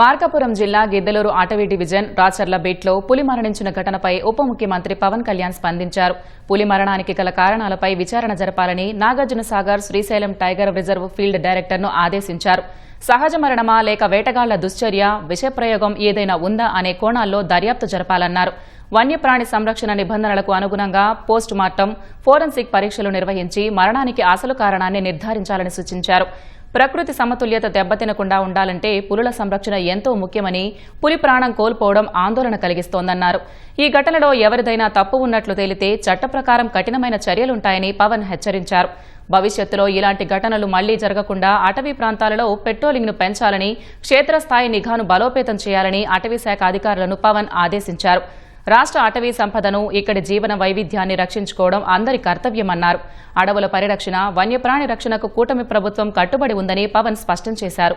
మార్కాపురం జిల్లా గిద్దలూరు అటవీ డివిజన్ రాచర్ల బీట్లో పులి మరణించిన ఘటనపై ఉప ముఖ్యమంత్రి పవన్ కళ్యాణ్ స్పందించారు. పులి మరణానికి గల కారణాలపై విచారణ జరపాలని Nagarjunasagar Srisailam tiger reserve field డైరెక్టర్ను ఆదేశించారు. సహజ మరణమా లేక వేటగాళ్ల దుశ్చర్య, విషప్రయోగం ఏదైనా ఉందా అనే కోణాల్లో దర్యాప్తు జరపాలన్నారు. వన్యప్రాణి సంరక్షణ నిబంధనలకు అనుగుణంగా పోస్ట్ మార్టం, ఫోరెన్సిక్ పరీక్షలు నిర్వహించి మరణానికి అసలు కారణాన్ని నిర్ధారించాలని సూచించారు. ప్రకృతి సమతుల్యత దెబ్బతినకుండా ఉండాలంటే పులుల సంరక్షణ ఎంతో ముఖ్యమని, పులి ప్రాణం కోల్పోవడం ఆందోళన కలిగిస్తోందన్నారు. ఈ ఘటనలో ఎవరిదైనా తప్పు ఉన్నట్లు తేలితే చట్ట ప్రకారం కఠినమైన చర్యలుంటాయని పవన్ హెచ్చరించారు. భవిష్యత్తులో ఇలాంటి ఘటనలు మళ్లీ జరగకుండా అటవీ ప్రాంతాలలో పెట్రోలింగ్ను పెంచాలని, క్షేత్రస్థాయి నిఘాను బలోపేతం చేయాలని అటవీశాఖ అధికారులను పవన్ ఆదేశించారు. రాష్ట్ర అటవీ సంపదను, ఇక్కడి జీవన వైవిధ్యాన్ని రక్షించుకోవడం అందరి కర్తవ్యమన్నారు. అడవుల పరిరక్షణ, వన్యప్రాణి రక్షణకు కూటమి ప్రభుత్వం కట్టుబడి ఉందని పవన్ స్పష్టం చేశారు.